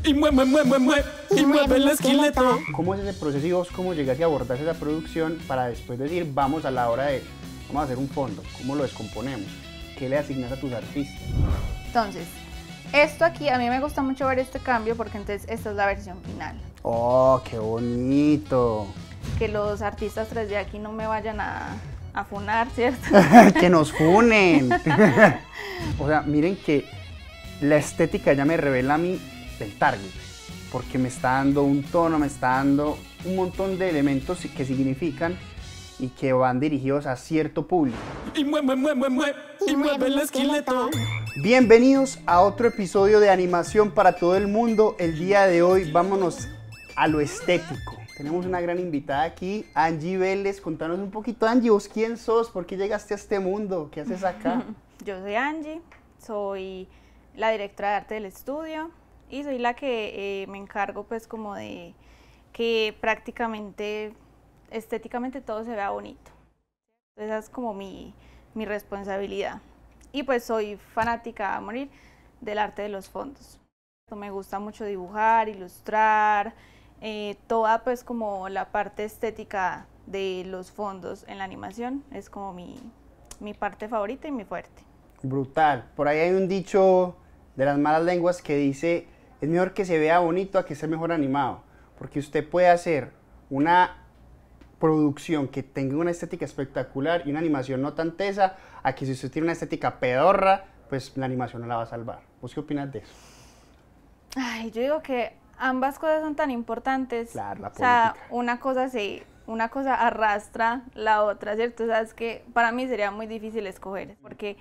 y mueve el esqueleto. ¿Cómo es ese proceso y vos cómo llegaste a abordar esa producción para después decir, vamos a la hora de, vamos a hacer un fondo? ¿Cómo lo descomponemos? ¿Qué le asignas a tus artistas? Entonces, esto aquí, a mí me gusta mucho ver este cambio porque entonces esta es la versión final. ¡Oh, qué bonito! Que los artistas 3D aquí no me vayan a funar, ¿cierto? ¡Que nos funen! O sea, miren que la estética ya me revela a mí el target, porque me está dando un tono, me está dando un montón de elementos que significan y que van dirigidos a cierto público. Y mueve el esqueleto. Bienvenidos a otro episodio de Animación para todo el mundo. El día de hoy vámonos a lo estético. Tenemos una gran invitada aquí, Angie Vélez. Contanos un poquito, Angie, ¿vos quién sos? ¿Por qué llegaste a este mundo? ¿Qué haces acá? Yo soy Angie, soy la directora de arte del estudio y soy la que me encargo pues como de que prácticamente estéticamente todo se vea bonito. Esa es como mi responsabilidad. Y pues soy fanática a morir del arte de los fondos. Me gusta mucho dibujar, ilustrar, toda pues como la parte estética de los fondos en la animación es como mi parte favorita y mi fuerte. Brutal. Por ahí hay un dicho de las malas lenguas que dice, es mejor que se vea bonito a que esté mejor animado, porque usted puede hacer una producción que tenga una estética espectacular y una animación no tan tesa, a que si usted tiene una estética pedorra, pues la animación no la va a salvar. ¿Vos qué opinas de eso? Ay, yo digo que ambas cosas son tan importantes. Claro, la política. O sea, una cosa arrastra la otra, ¿cierto? O sea, es que para mí sería muy difícil escoger, porque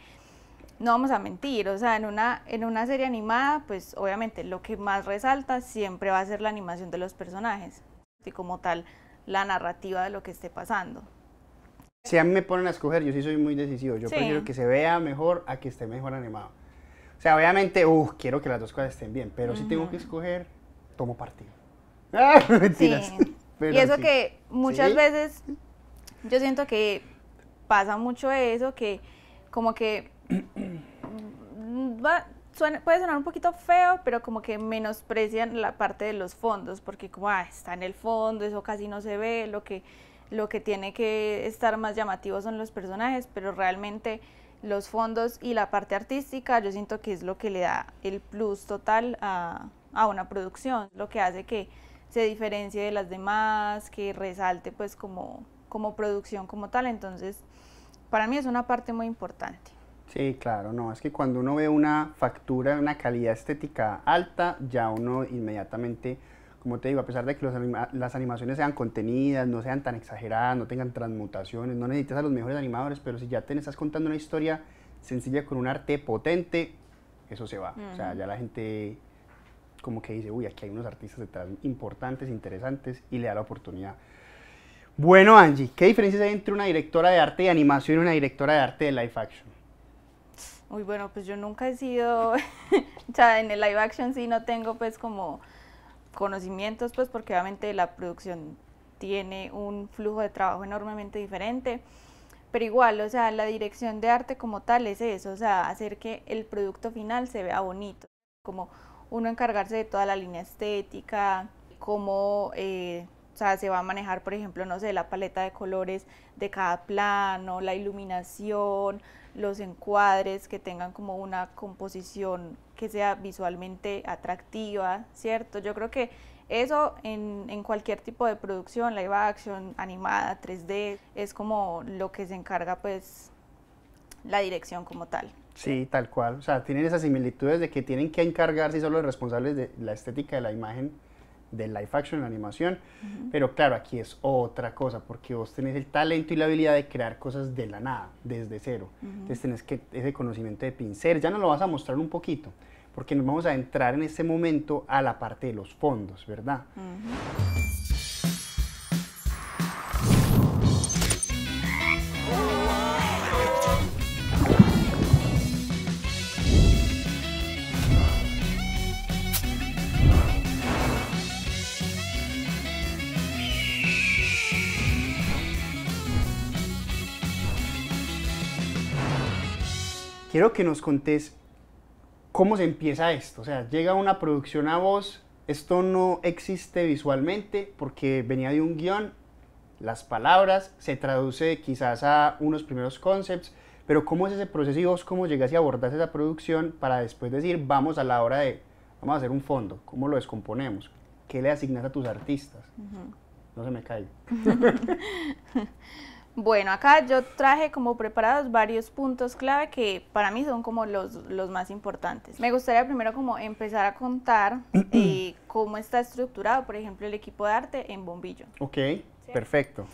no vamos a mentir, o sea, en una serie animada, pues obviamente lo que más resalta siempre va a ser la animación de los personajes, y como tal, la narrativa de lo que esté pasando. Si a mí me ponen a escoger, yo sí soy muy decisivo, yo prefiero que se vea mejor a que esté mejor animado. O sea, obviamente, quiero que las dos cosas estén bien, pero si tengo que escoger, tomo partido. Mentiras. Sí. Pero y eso sí. que muchas veces, yo siento que pasa mucho eso, que como que puede sonar un poquito feo, pero como que menosprecian la parte de los fondos, porque como está en el fondo, eso casi no se ve, lo que tiene que estar más llamativo son los personajes, pero realmente los fondos y la parte artística yo siento que es lo que le da el plus total a una producción, lo que hace que se diferencie de las demás, que resalte pues como producción como tal. Entonces para mí es una parte muy importante. Sí, claro, no, es que cuando uno ve una factura, una calidad estética alta, ya uno inmediatamente, como te digo, a pesar de que las animaciones sean contenidas, no sean tan exageradas, no tengan transmutaciones, no necesitas a los mejores animadores, pero si ya te estás contando una historia sencilla con un arte potente, eso se va. O sea, ya la gente como que dice, uy, aquí hay unos artistas detrás importantes, interesantes, y le da la oportunidad. Bueno, Angie, ¿qué diferencias hay entre una directora de arte de animación y una directora de arte de live action? Uy, bueno, pues yo nunca he sido, o sea, en el live action sí no tengo pues como conocimientos, pues porque obviamente la producción tiene un flujo de trabajo enormemente diferente, pero igual, o sea, la dirección de arte como tal es eso, o sea, hacer que el producto final se vea bonito, como uno encargarse de toda la línea estética, cómo o sea, se va a manejar, por ejemplo, no sé, la paleta de colores de cada plano, la iluminación, los encuadres, que tengan como una composición que sea visualmente atractiva, ¿cierto? Yo creo que eso en cualquier tipo de producción, live action, animada, 3D, es como lo que se encarga pues la dirección como tal. Sí, tal cual. O sea, tienen esas similitudes de que tienen que encargarse y son los responsables de la estética de la imagen del live action, la animación, pero claro, aquí es otra cosa, porque vos tenés el talento y la habilidad de crear cosas de la nada, desde cero. Entonces tenés ese conocimiento de pincel, ya nos lo vas a mostrar un poquito, porque nos vamos a entrar en este momento a la parte de los fondos, ¿verdad? Quiero que nos contés cómo se empieza esto. O sea, llega una producción a vos esto no existe visualmente porque venía de un guión, las palabras, se traduce quizás a unos primeros concepts, pero ¿cómo es ese proceso y vos cómo llegas y abordás esa producción para después decir, vamos a la hora de, vamos a hacer un fondo, ¿cómo lo descomponemos? ¿Qué le asignas a tus artistas? No se me caiga. Bueno, acá yo traje como preparados varios puntos clave que para mí son como los más importantes. Me gustaría primero como empezar a contar cómo está estructurado, por ejemplo, el equipo de arte en Bombillo. Ok, ¿Sí? perfecto.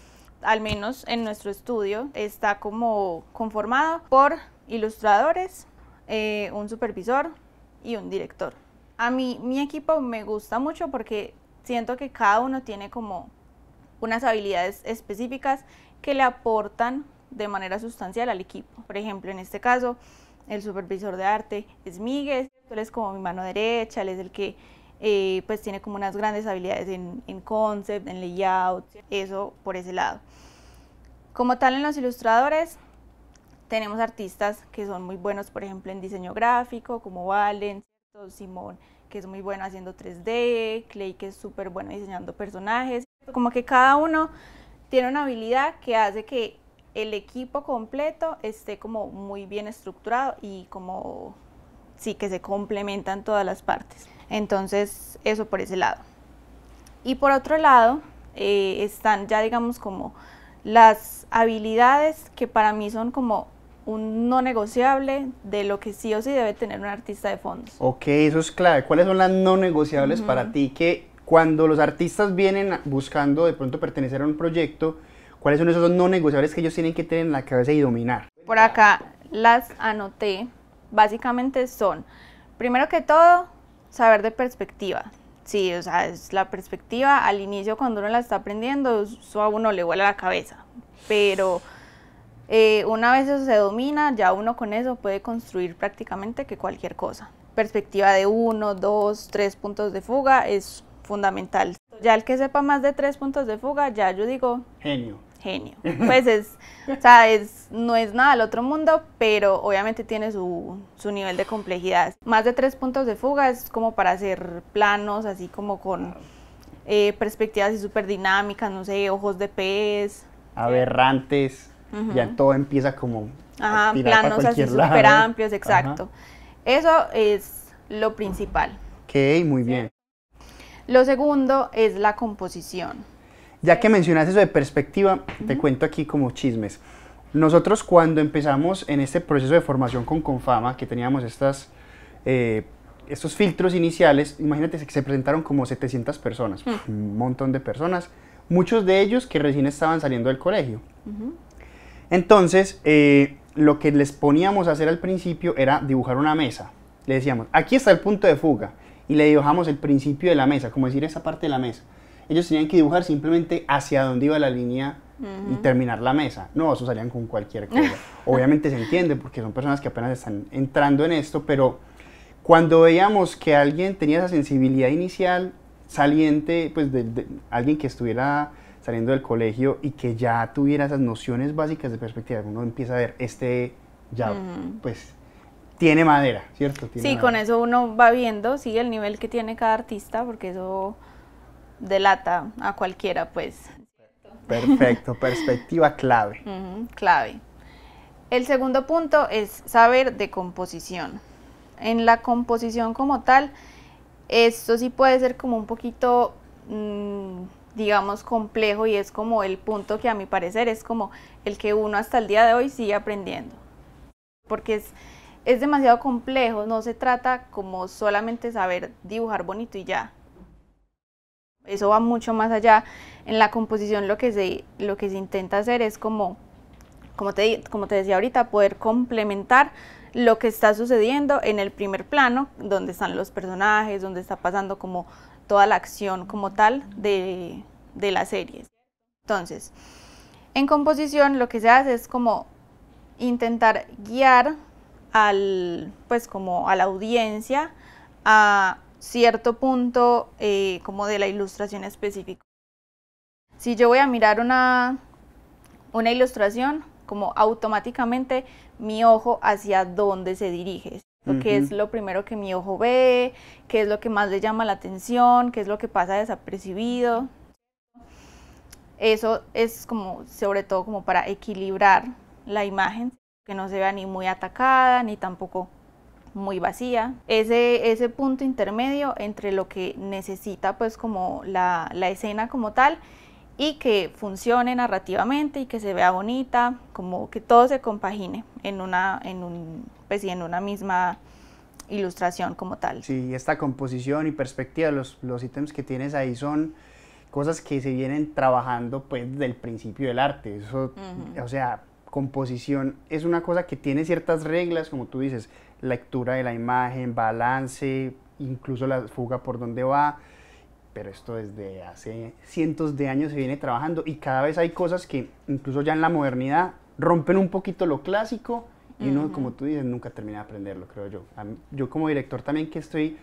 Al menos en nuestro estudio está como conformado por ilustradores, un supervisor y un director. A mí, mi equipo me gusta mucho porque siento que cada uno tiene como unas habilidades específicas que le aportan de manera sustancial al equipo. Por ejemplo, en este caso, el supervisor de arte es Miguel, él es como mi mano derecha, él es el que pues tiene como unas grandes habilidades en concept, en layout, eso por ese lado. Como tal, en los ilustradores tenemos artistas que son muy buenos, por ejemplo, en diseño gráfico, como Valen, Simón, que es muy bueno haciendo 3D, Clay, que es súper bueno diseñando personajes. Como que cada uno tiene una habilidad que hace que el equipo completo esté como muy bien estructurado y como, sí, que se complementan todas las partes. Entonces, eso por ese lado. Y por otro lado, están ya digamos como las habilidades que para mí son como un no negociable de lo que sí o sí debe tener un artista de fondos. Ok, eso es clave. ¿Cuáles son las no negociables para ti? Que cuando los artistas vienen buscando de pronto pertenecer a un proyecto, ¿cuáles son esos no negociables que ellos tienen que tener en la cabeza y dominar? Por acá las anoté. Básicamente son, primero que todo, saber de perspectiva. Sí, o sea, es la perspectiva al inicio cuando uno la está aprendiendo, eso a uno le vuela la cabeza. Pero una vez eso se domina, ya uno con eso puede construir prácticamente que cualquier cosa. Perspectiva de 1, 2, 3 puntos de fuga es fundamental. Ya el que sepa más de 3 puntos de fuga, ya yo digo... Genio. Genio. Pues o sea, no es nada del otro mundo, pero obviamente tiene su nivel de complejidad. Más de 3 puntos de fuga es como para hacer planos, así como con perspectivas así súper dinámicas, no sé, ojos de pez. Aberrantes, ya todo empieza como Ajá, a tirar planos para así cualquier súper lado. amplios, exacto. Ajá. Eso es lo principal. Ok, muy bien. Lo segundo es la composición. Ya que mencionas eso de perspectiva, te cuento aquí como chismes. Nosotros cuando empezamos en este proceso de formación con Confama, que teníamos estos filtros iniciales, imagínate que se presentaron como 700 personas, un montón de personas, muchos de ellos que recién estaban saliendo del colegio. Entonces, lo que les poníamos a hacer al principio era dibujar una mesa. Le decíamos, aquí está el punto de fuga, y le dibujamos el principio de la mesa, como decir esa parte de la mesa. Ellos tenían que dibujar simplemente hacia dónde iba la línea y terminar la mesa. No, eso salían con cualquier cosa. Obviamente se entiende porque son personas que apenas están entrando en esto, pero cuando veíamos que alguien tenía esa sensibilidad inicial saliente, pues de alguien que estuviera saliendo del colegio y que ya tuviera esas nociones básicas de perspectiva, uno empieza a ver, ya pues tiene madera, ¿cierto? Tiene madera. Con eso uno va viendo, sí, el nivel que tiene cada artista, porque eso delata a cualquiera, pues. Perfecto, perspectiva clave. Clave. El segundo punto es saber de composición. En la composición como tal, esto sí puede ser como un poquito, digamos, complejo, y es como el punto que a mi parecer es como el que uno hasta el día de hoy sigue aprendiendo. Porque es demasiado complejo, no se trata como solamente saber dibujar bonito y ya. Eso va mucho más allá. En la composición lo que se intenta hacer es como te decía ahorita, poder complementar lo que está sucediendo en el primer plano, donde están los personajes, donde está pasando como toda la acción como tal de la serie. Entonces, en composición lo que se hace es como intentar guiar como a la audiencia a cierto punto como de la ilustración específica. Si yo voy a mirar una ilustración, como automáticamente mi ojo hacia dónde se dirige. qué es lo primero que mi ojo ve, qué es lo que más le llama la atención, qué es lo que pasa desapercibido. Eso es como, sobre todo como para equilibrar la imagen, que no se vea ni muy atacada, ni tampoco muy vacía. Ese punto intermedio entre lo que necesita pues como la escena como tal y que funcione narrativamente y que se vea bonita, como que todo se compagine en una misma ilustración como tal. Sí, esta composición y perspectiva, los ítems que tienes ahí son cosas que se vienen trabajando pues desde el principio del arte. Eso, o sea, composición es una cosa que tiene ciertas reglas, como tú dices, lectura de la imagen, balance, incluso la fuga por donde va, pero esto desde hace cientos de años se viene trabajando y cada vez hay cosas que incluso ya en la modernidad rompen un poquito lo clásico y uno, como tú dices, nunca termina de aprenderlo, creo yo. Yo como director también que estoy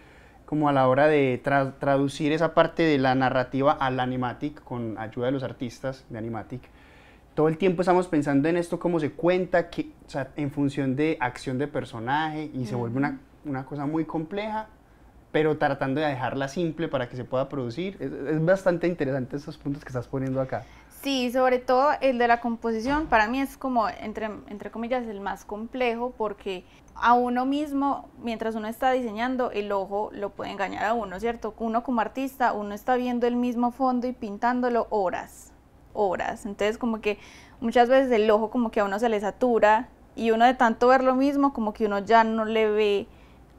como a la hora de traducir esa parte de la narrativa al animatic con ayuda de los artistas de animatic, todo el tiempo estamos pensando en esto, cómo se cuenta, o sea, en función de acción de personaje y se vuelve una cosa muy compleja, pero tratando de dejarla simple para que se pueda producir. Es bastante interesante estos puntos que estás poniendo acá. Sí, sobre todo el de la composición, para mí es como, entre comillas, el más complejo, porque a uno mismo, mientras uno está diseñando, el ojo lo puede engañar a uno, ¿cierto? Uno como artista, uno está viendo el mismo fondo y pintándolo horas, entonces como que muchas veces el ojo como que a uno se le satura y uno de tanto ver lo mismo, como que uno ya no le ve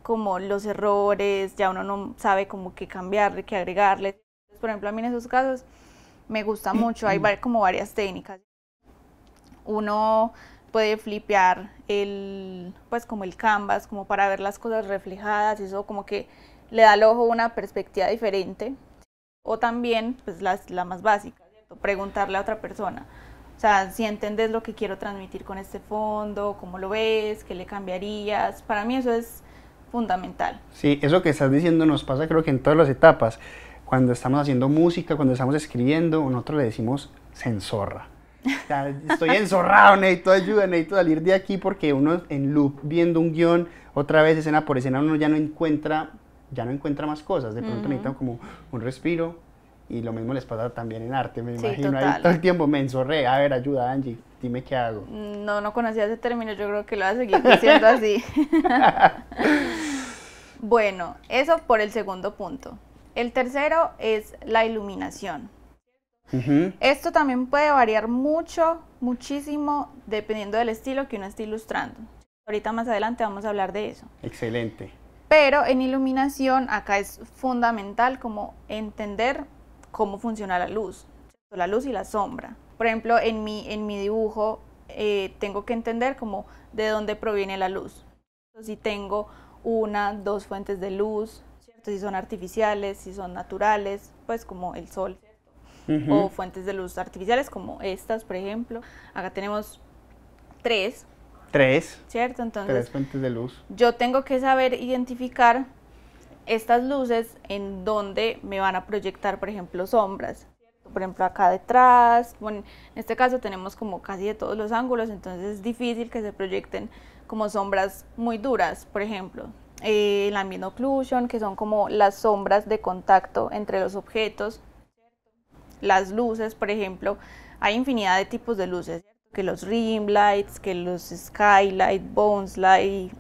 como los errores, ya uno no sabe como qué cambiarle, qué agregarle. Por ejemplo, a mí en esos casos me gusta mucho, hay como varias técnicas. Uno puede flipear pues como el canvas, como para ver las cosas reflejadas, eso como que le da al ojo una perspectiva diferente. O también, pues la más básica, ¿cierto? Preguntarle a otra persona, o sea, si entendés lo que quiero transmitir con este fondo, cómo lo ves, qué le cambiarías. Para mí eso es fundamental. Sí, eso que estás diciendo nos pasa creo que en todas las etapas. Cuando estamos haciendo música, cuando estamos escribiendo, nosotros le decimos se enzorra. O sea, estoy enzorrado, necesito ayuda, necesito salir de aquí, porque uno en loop viendo un guión, otra vez escena por escena, uno ya no encuentra más cosas. De pronto necesita como un respiro, y lo mismo les pasa también en arte, me imagino. Total. Ahí todo el tiempo me enzorré. A ver, ayuda, Angie, dime qué hago. No conocía ese término, yo creo que lo voy a seguir diciendo así. Bueno, eso por el segundo punto. El tercero es la iluminación. Esto también puede variar muchísimo, dependiendo del estilo que uno esté ilustrando. Ahorita más adelante vamos a hablar de eso. Excelente. Pero en iluminación acá es fundamental como entender cómo funciona la luz y la sombra. Por ejemplo, en mi dibujo tengo que entender como de dónde proviene la luz. Si tengo dos fuentes de luz, ¿cierto? Si son artificiales, si son naturales, pues como el sol, ¿cierto? O fuentes de luz artificiales como estas, por ejemplo. Acá tenemos tres, ¿cierto? Entonces, 3 fuentes de luz. yo tengo que saber identificar estas luces en donde me van a proyectar, por ejemplo, sombras. Por ejemplo, acá detrás, bueno, en este caso tenemos como casi de todos los ángulos, entonces es difícil que se proyecten como sombras muy duras, por ejemplo. El ambient occlusion, que son como las sombras de contacto entre los objetos. Las luces, por ejemplo, hay infinidad de tipos de luces, ¿cierto? Que los rim lights, que los skylight, bones light,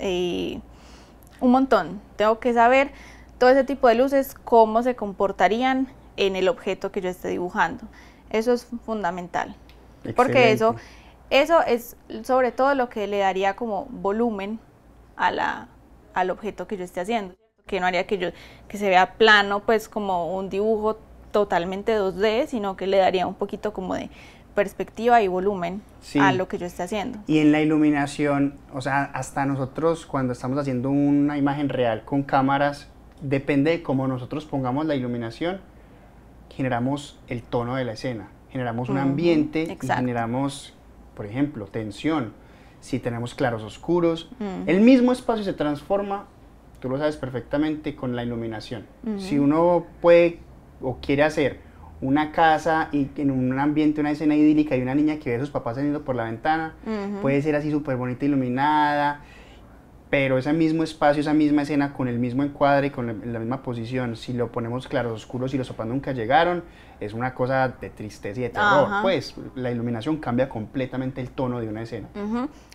un montón. Tengo que saber todo ese tipo de luces, cómo se comportarían en el objeto que yo esté dibujando. Eso es fundamental. Excelente. Porque eso es sobre todo lo que le daría como volumen al objeto que yo esté haciendo, que no haría que se vea plano, pues como un dibujo totalmente 2D, sino que le daría un poquito como de perspectiva y volumen a lo que yo esté haciendo. Y en la iluminación, o sea, hasta nosotros cuando estamos haciendo una imagen real con cámaras, depende de cómo nosotros pongamos la iluminación, generamos el tono de la escena, generamos un ambiente. Exacto. Y generamos, por ejemplo, tensión. Si tenemos claros oscuros, el mismo espacio se transforma, tú lo sabes perfectamente, con la iluminación. Si uno puede o quiere hacer una casa y en un ambiente, una escena idílica y una niña que ve a sus papás saliendo por la ventana, puede ser así súper bonita, iluminada, pero ese mismo espacio, esa misma escena con el mismo encuadre, con la misma posición, si lo ponemos claros, oscuros y los papás nunca llegaron, es una cosa de tristeza y de terror. Ajá. Pues la iluminación cambia completamente el tono de una escena.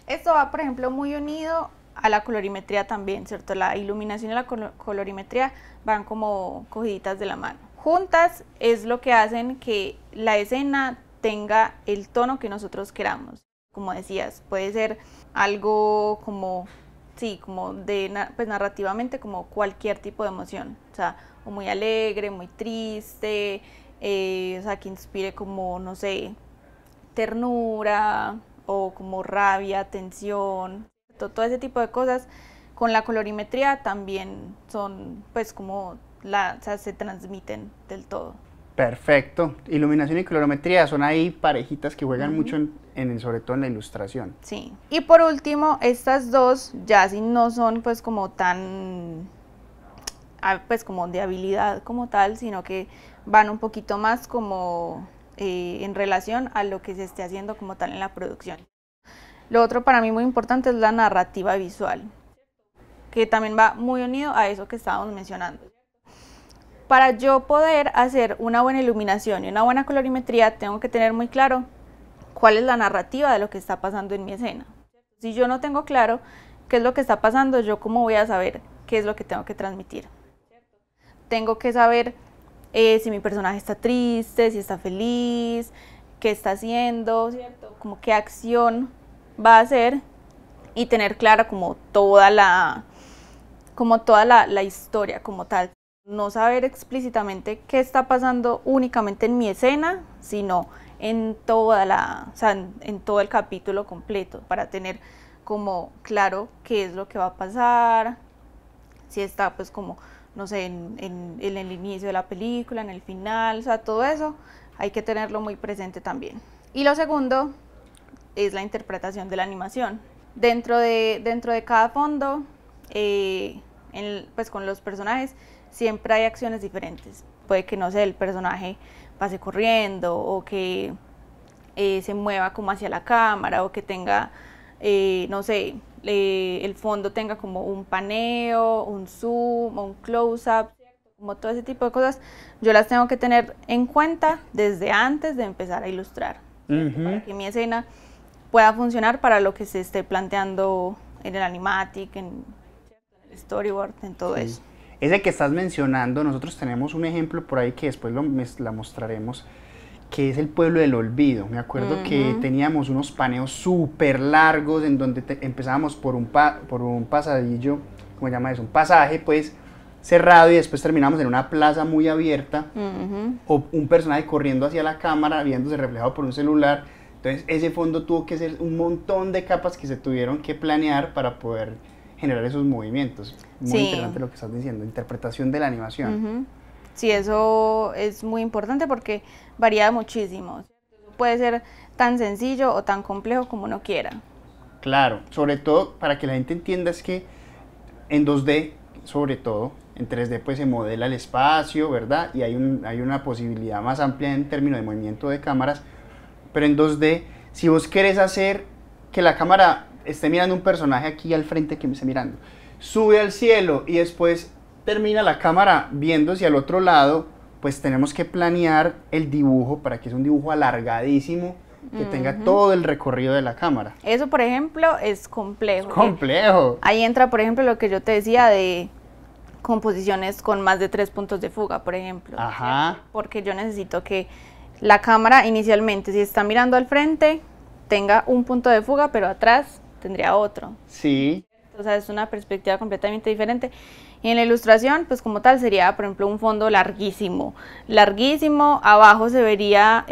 Esto va, por ejemplo, muy unido a la colorimetría también, ¿cierto? La iluminación y la colorimetría van como cogiditas de la mano. Juntas es lo que hacen que la escena tenga el tono que nosotros queramos. Como decías, puede ser algo como, sí, como pues narrativamente como cualquier tipo de emoción, o sea, o muy alegre, muy triste, o sea, que inspire como, no sé, ternura o como rabia, tensión, todo ese tipo de cosas. Con la colorimetría también son, pues, como, o sea, se transmiten del todo. Perfecto. Iluminación y colorimetría son ahí parejitas que juegan mucho, sobre todo en la ilustración. Sí. Y por último, estas dos ya sí no son pues como tan, pues como de habilidad como tal, sino que van un poquito más como en relación a lo que se esté haciendo como tal en la producción. Lo otro para mí muy importante es la narrativa visual, que también va muy unido a eso que estábamos mencionando. Para yo poder hacer una buena iluminación y una buena colorimetría, tengo que tener muy claro cuál es la narrativa de lo que está pasando en mi escena. Si yo no tengo claro qué es lo que está pasando, yo cómo voy a saber qué es lo que tengo que transmitir. Tengo que saber si mi personaje está triste, si está feliz, qué está haciendo, ¿cierto? Como qué acción va a hacer, y tener clara como toda la historia como tal. No saber explícitamente qué está pasando únicamente en mi escena, sino en toda o sea, en todo el capítulo completo, para tener como claro qué es lo que va a pasar, si está pues como, no sé, en el inicio de la película, en el final, o sea, todo eso hay que tenerlo muy presente también. Y lo segundo es la interpretación de la animación. Dentro de cada fondo, pues con los personajes, siempre hay acciones diferentes. Puede que, no sé, el personaje pase corriendo, o que se mueva como hacia la cámara, o que tenga, no sé, el fondo tenga como un paneo, un zoom, o un close-up, como todo ese tipo de cosas. Yo las tengo que tener en cuenta desde antes de empezar a ilustrar, para que mi escena pueda funcionar para lo que se esté planteando en el animatic, en el storyboard, en todo eso. Ese que estás mencionando, nosotros tenemos un ejemplo por ahí que después la mostraremos, que es el Pueblo del Olvido. Me acuerdo que teníamos unos paneos súper largos en donde empezábamos por un pasadillo, ¿cómo se llama eso? Un pasaje pues cerrado, y después terminamos en una plaza muy abierta, o un personaje corriendo hacia la cámara, viéndose reflejado por un celular. Entonces ese fondo tuvo que ser un montón de capas que se tuvieron que planear para poder generar esos movimientos. Muy interesante lo que estás diciendo, interpretación de la animación. Sí, eso es muy importante porque varía muchísimo. Puede ser tan sencillo o tan complejo como uno quiera. Claro, sobre todo para que la gente entienda es que en 2D, sobre todo, en 3D pues se modela el espacio, ¿verdad? Y hay una posibilidad más amplia en términos de movimiento de cámaras, pero en 2D, si vos querés hacer que la cámara esté mirando un personaje aquí al frente que me esté mirando, sube al cielo y después termina la cámara viéndose al otro lado, pues tenemos que planear el dibujo para que sea un dibujo alargadísimo, que tenga todo el recorrido de la cámara. Eso, por ejemplo, es complejo. Es complejo. Ahí entra, por ejemplo, lo que yo te decía de composiciones con más de 3 puntos de fuga, por ejemplo. Ajá. Porque yo necesito que la cámara inicialmente, si está mirando al frente, tenga un punto de fuga, pero atrás tendría otro. Sí. O sea, es una perspectiva completamente diferente. Y en la ilustración, pues como tal, sería, por ejemplo, un fondo larguísimo. Larguísimo, abajo se vería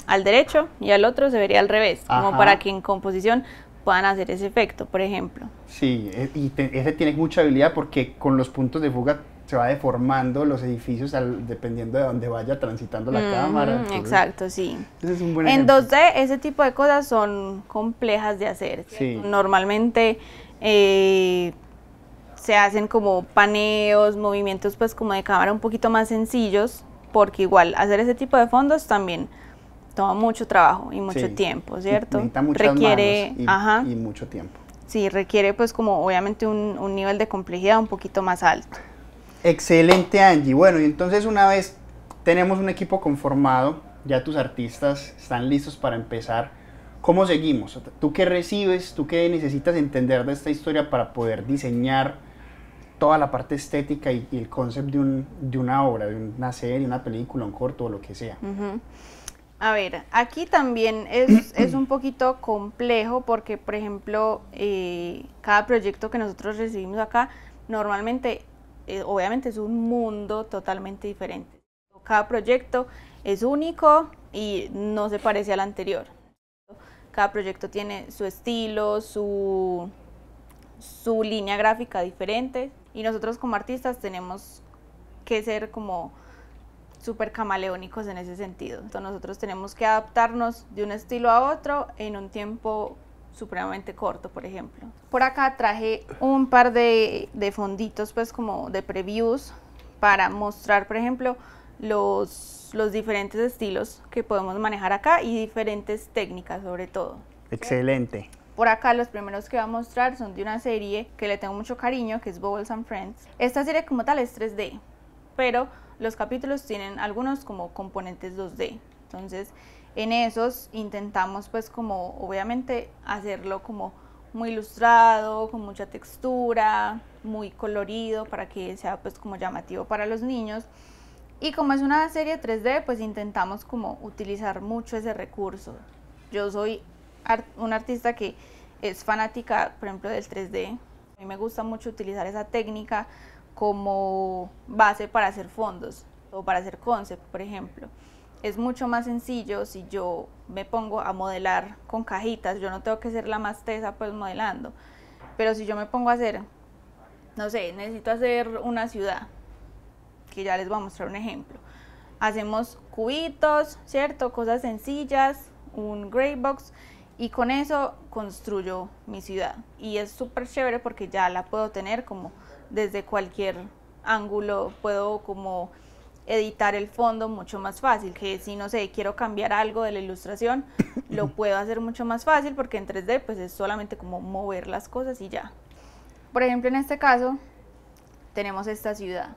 al derecho y al otro se vería al revés, como para que en composición puedan hacer ese efecto, por ejemplo. Sí, y ese tiene mucha habilidad porque con los puntos de fuga se va deformando los edificios dependiendo de dónde vaya transitando la cámara. Entonces, exacto, sí. Ese es un buen en ejemplo. 2D ese tipo de cosas son complejas de hacer. Sí. Normalmente se hacen como paneos, movimientos pues como de cámara un poquito más sencillos, porque igual hacer ese tipo de fondos también toma mucho trabajo y mucho tiempo, ¿cierto? Necesita muchas requiere manos y mucho tiempo. sí requiere pues como obviamente un nivel de complejidad un poquito más alto. Excelente, Angie. Bueno, y entonces una vez tenemos un equipo conformado, ya tus artistas están listos para empezar, ¿cómo seguimos? ¿Tú qué recibes? ¿Tú qué necesitas entender de esta historia para poder diseñar toda la parte estética y el concepto de una obra, de una serie, una película, un corto o lo que sea? A ver, aquí también es un poquito complejo porque, por ejemplo, cada proyecto que nosotros recibimos acá, normalmente, obviamente es un mundo totalmente diferente. Cada proyecto es único y no se parece al anterior. Cada proyecto tiene su estilo, su línea gráfica diferente y nosotros como artistas tenemos que ser como súper camaleónicos en ese sentido. Entonces nosotros tenemos que adaptarnos de un estilo a otro en un tiempo supremamente corto, por ejemplo. Por acá traje un par de fonditos pues como de previews para mostrar, por ejemplo, los diferentes estilos que podemos manejar acá y diferentes técnicas sobre todo. Excelente. Por acá los primeros que voy a mostrar son de una serie que le tengo mucho cariño, que es Bubbles and Friends. Esta serie como tal es 3D, pero los capítulos tienen algunos como componentes 2D. Entonces en esos intentamos pues como obviamente hacerlo como muy ilustrado, con mucha textura, muy colorido para que sea pues como llamativo para los niños. Y como es una serie 3D, pues intentamos como utilizar mucho ese recurso. Yo soy una artista que es fanática, por ejemplo, del 3D. A mí me gusta mucho utilizar esa técnica como base para hacer fondos o para hacer concept, por ejemplo. Es mucho más sencillo si yo me pongo a modelar con cajitas. Yo no tengo que ser la más tesa pues modelando, pero si yo me pongo a hacer, no sé, necesito hacer una ciudad, que ya les voy a mostrar un ejemplo. Hacemos cubitos, ¿cierto? Cosas sencillas, un gray box, y con eso construyo mi ciudad. Y es súper chévere porque ya la puedo tener como desde cualquier ángulo, puedo como editar el fondo mucho más fácil, que si no sé, quiero cambiar algo de la ilustración, lo puedo hacer mucho más fácil porque en 3D pues es solamente como mover las cosas y ya. Por ejemplo, en este caso tenemos esta ciudad.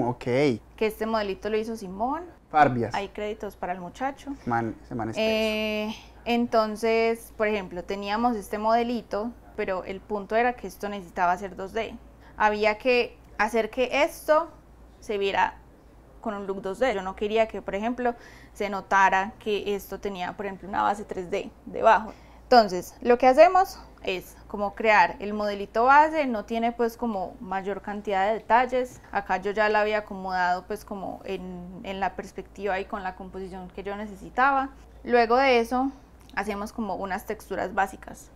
Ok. Que este modelito lo hizo Simón. Farbias. Hay créditos para el muchacho. Ese man es teso. Entonces, por ejemplo, teníamos este modelito, pero el punto era que esto necesitaba ser 2D. Había que hacer que esto se viera con un look 2D. Yo no quería que, por ejemplo, se notara que esto tenía, por ejemplo, una base 3D debajo. Entonces, lo que hacemos es como crear el modelito base, no tiene pues como mayor cantidad de detalles. Acá yo ya la había acomodado pues como en la perspectiva y con la composición que yo necesitaba. Luego de eso, hacemos como unas texturas básicas.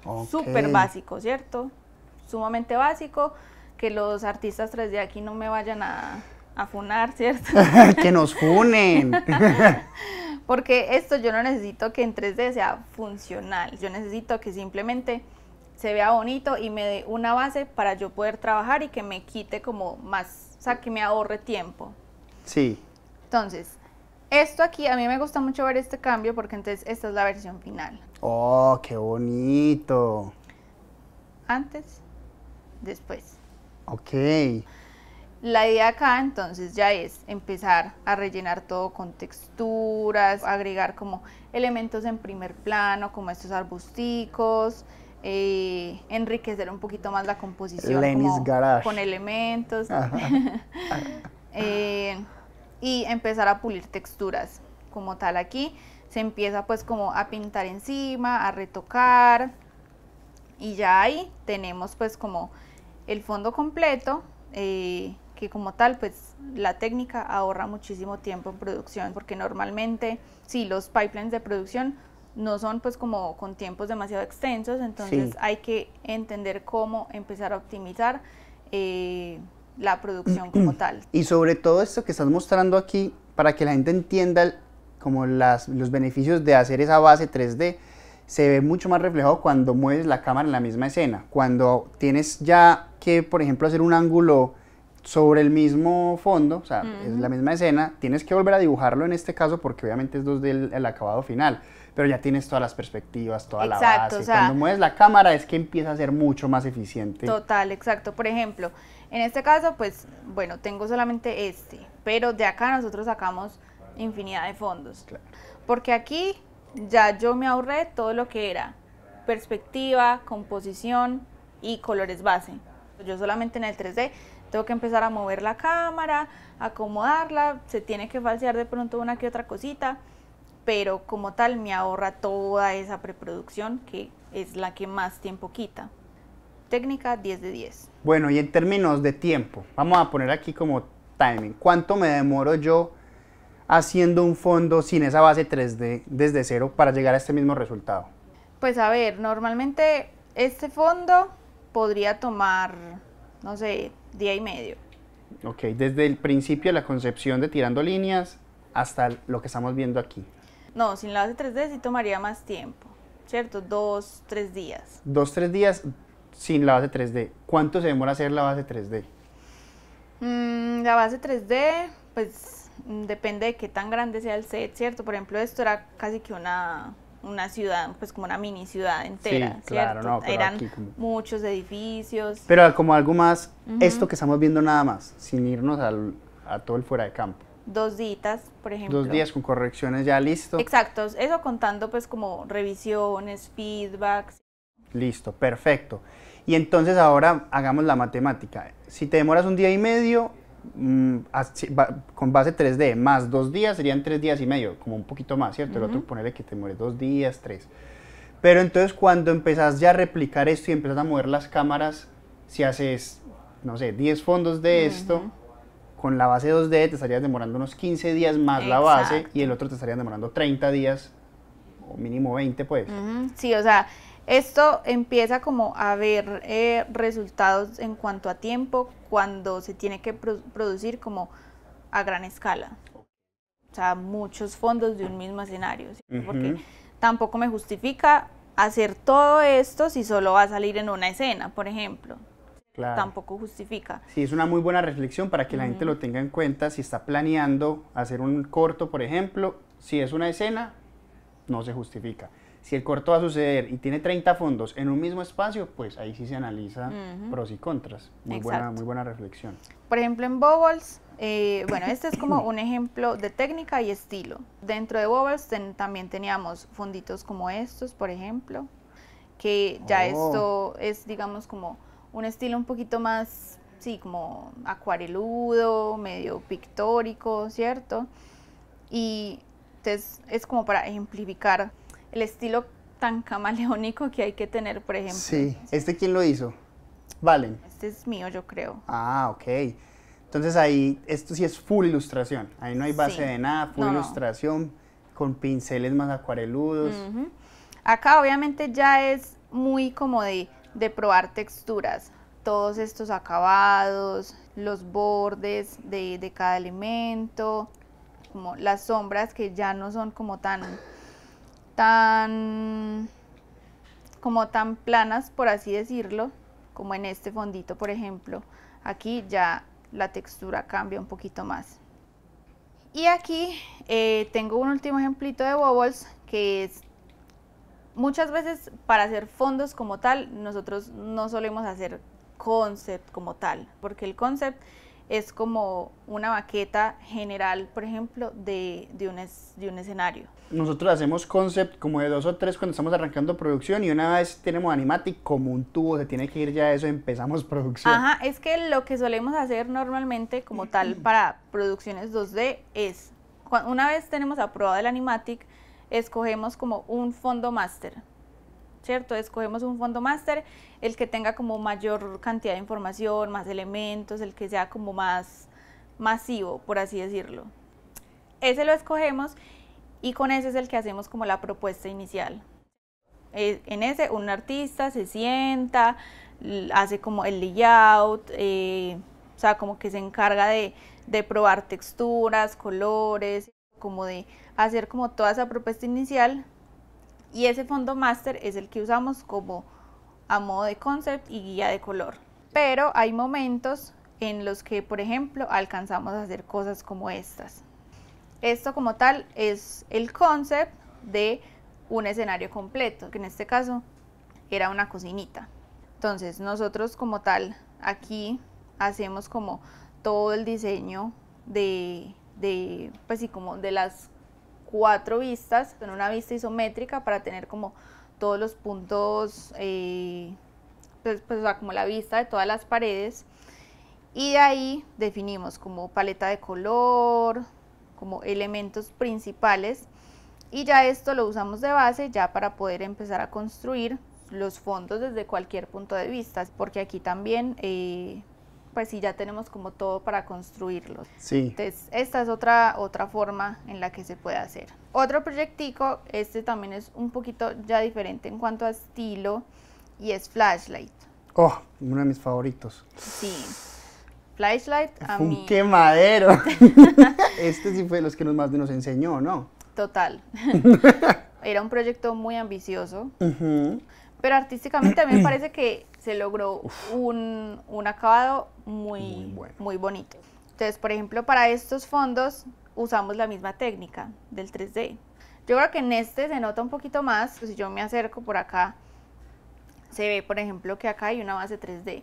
Okay. Súper básico, ¿cierto? Sumamente básico, que los artistas 3D aquí no me vayan a funar, ¿cierto? Que nos funen. Porque esto yo no necesito que en 3D sea funcional, yo necesito que simplemente se vea bonito y me dé una base para yo poder trabajar y que me quite como más, o sea, que me ahorre tiempo. Sí. Entonces, esto aquí, a mí me gusta mucho ver este cambio porque entonces esta es la versión final. ¡Oh, qué bonito! Antes, después. Ok. La idea acá entonces ya es empezar a rellenar todo con texturas, agregar como elementos en primer plano, como estos arbusticos, enriquecer un poquito más la composición como con elementos y empezar a pulir texturas como tal. Aquí se empieza pues como a pintar encima, a retocar y ya ahí tenemos pues como el fondo completo. Que como tal pues la técnica ahorra muchísimo tiempo en producción porque normalmente sí, los pipelines de producción no son pues como con tiempos demasiado extensos, entonces sí, hay que entender cómo empezar a optimizar la producción como tal. Y sobre todo esto que estás mostrando aquí, para que la gente entienda como los beneficios de hacer esa base 3D, se ve mucho más reflejado cuando mueves la cámara en la misma escena, cuando tienes ya que, por ejemplo, hacer un ángulo sobre el mismo fondo, o sea, es la misma escena, tienes que volver a dibujarlo en este caso porque obviamente es 2D el acabado final, pero ya tienes todas las perspectivas, toda la base. O sea, cuando mueves la cámara es que empieza a ser mucho más eficiente. Total, exacto. Por ejemplo, en este caso, pues, bueno, tengo solamente este, pero de acá nosotros sacamos infinidad de fondos. Claro. Porque aquí ya yo me ahorré todo lo que era perspectiva, composición y colores base. Yo solamente en el 3D tengo que empezar a mover la cámara, acomodarla, se tiene que falsear de pronto una que otra cosita, pero como tal me ahorra toda esa preproducción que es la que más tiempo quita. Técnica 10 de 10. Bueno, y en términos de tiempo, vamos a poner aquí como timing. ¿Cuánto me demoro yo haciendo un fondo sin esa base 3D desde cero para llegar a este mismo resultado? Pues a ver, normalmente este fondo podría tomar, no sé, día y medio. Ok, desde el principio de la concepción de tirando líneas hasta lo que estamos viendo aquí. No, sin la base 3D sí tomaría más tiempo, ¿cierto? 2, 3 días. 2, 3 días sin la base 3D. ¿Cuánto se demora hacer la base 3D? La base 3D, pues depende de qué tan grande sea el set, ¿cierto? Por ejemplo, esto era casi que una ciudad, pues como una mini ciudad entera, Sí, claro, ¿cierto? no, pero Eran aquí como... muchos edificios. Pero como algo más, esto que estamos viendo nada más, sin irnos a todo el fuera de campo. 2 días, por ejemplo. 2 días con correcciones ya listo. Exacto, eso contando pues como revisiones, feedbacks. Listo, perfecto. Y entonces ahora hagamos la matemática. Si te demoras un día y medio, con base 3D más 2 días serían 3 días y medio, como un poquito más, ¿cierto? El otro ponerle que te mueres 2 días, 3. Pero entonces cuando empezás ya a replicar esto y empezás a mover las cámaras, si haces, no sé, 10 fondos de esto, con la base 2D te estarías demorando unos 15 días más la base. Exacto. Y el otro te estarían demorando 30 días, o mínimo 20 pues. Sí, o sea, esto empieza como a ver resultados en cuanto a tiempo cuando se tiene que producir como a gran escala. O sea, muchos fondos de un mismo escenario, ¿sí? Porque tampoco me justifica hacer todo esto si solo va a salir en una escena, por ejemplo. Claro. Tampoco justifica. Sí, es una muy buena reflexión para que la gente lo tenga en cuenta si está planeando hacer un corto, por ejemplo. Si es una escena, no se justifica. Si el corto va a suceder y tiene 30 fondos en un mismo espacio, pues ahí sí se analiza pros y contras. Muy buena reflexión. Por ejemplo, en Bubbles, bueno, este es como un ejemplo de técnica y estilo. Dentro de Bubbles también teníamos fonditos como estos, por ejemplo, que ya esto es, digamos, como un estilo un poquito más, sí, como acuareludo, medio pictórico, ¿cierto? Y entonces es como para ejemplificar el estilo tan camaleónico que hay que tener, por ejemplo. Sí, ¿este quién lo hizo? Valen. Este es mío, yo creo. Ah, ok. Entonces ahí, esto sí es full ilustración. Ahí no hay base de nada, full ilustración, con pinceles más acuareludos. Acá obviamente ya es muy como de probar texturas. Todos estos acabados, los bordes de cada elemento, como las sombras que ya no son como tan planas, por así decirlo, como en este fondito, por ejemplo. Aquí ya la textura cambia un poquito más. Y aquí tengo un último ejemplito de Bubbles, que es, muchas veces para hacer fondos como tal, nosotros no solemos hacer concept como tal, porque el concept es como una maqueta general, por ejemplo, de un escenario. Nosotros hacemos concept como de 2 o 3 cuando estamos arrancando producción, y una vez tenemos Animatic como un tubo, se tiene que ir ya eso, empezamos producción. Ajá, es que lo que solemos hacer normalmente como tal para producciones 2D es, una vez tenemos aprobado el Animatic, escogemos como un fondo máster, ¿cierto? Escogemos un fondo máster, el que tenga como mayor cantidad de información, más elementos, el que sea como más masivo, por así decirlo. Ese lo escogemos y con ese es el que hacemos como la propuesta inicial. En ese un artista se sienta, hace como el layout, o sea, como que se encarga de probar texturas, colores, como de hacer como toda esa propuesta inicial, y ese fondo máster es el que usamos como a modo de concept y guía de color. Pero hay momentos en los que, por ejemplo, alcanzamos a hacer cosas como estas. Esto como tal es el concept de un escenario completo, que en este caso era una cocinita. Entonces nosotros como tal aquí hacemos como todo el diseño pues sí, como de las 4 vistas, en una vista isométrica para tener como todos los puntos, pues, o sea, como la vista de todas las paredes, y de ahí definimos como paleta de color, como elementos principales, y ya esto lo usamos de base ya para poder empezar a construir los fondos desde cualquier punto de vista, porque aquí también pues sí ya tenemos como todo para construirlos. Sí. Entonces esta es otra forma en la que se puede hacer. Otro proyectico, este también es un poquito ya diferente en cuanto a estilo, y es Flashlight. Oh, uno de mis favoritos. Sí, Flashlight a Fue mí... un quemadero. Este sí fue de los que más nos enseñó, ¿no? Total. Era un proyecto muy ambicioso, Ujú. pero artísticamente a mí me parece que se logró un acabado muy, Muy bueno. muy bonito. Entonces, por ejemplo, para estos fondos usamos la misma técnica del 3D. Yo creo que en este se nota un poquito más, pues si yo me acerco por acá, se ve, por ejemplo, que acá hay una base 3D.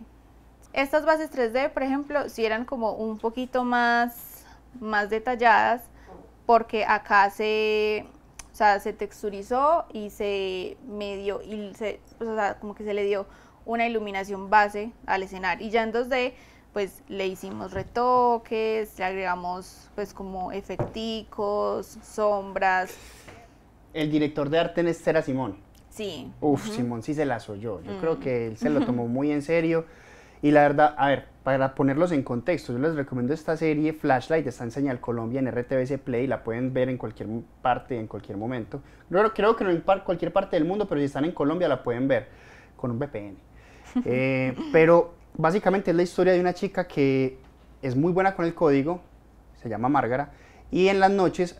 Estas bases 3D, por ejemplo, sí eran como un poquito más detalladas, porque acá o sea, se texturizó y se medio, pues, o sea, como que se le dio una iluminación base al escenario. Y ya en 2D, pues le hicimos retoques, le agregamos pues como efecticos, sombras. El director de arte es Cera Simón. Sí. Uf, Simón sí se la soyó. Yo creo que él se lo tomó muy en serio. Y la verdad, a ver, para ponerlos en contexto, yo les recomiendo esta serie, Flashlight, está en Señal Colombia, en RTBC Play, la pueden ver en cualquier parte, en cualquier momento. Creo que no en cualquier parte del mundo, pero si están en Colombia la pueden ver con un VPN. Pero básicamente es la historia de una chica que es muy buena con el código, se llama Márgara, y en las noches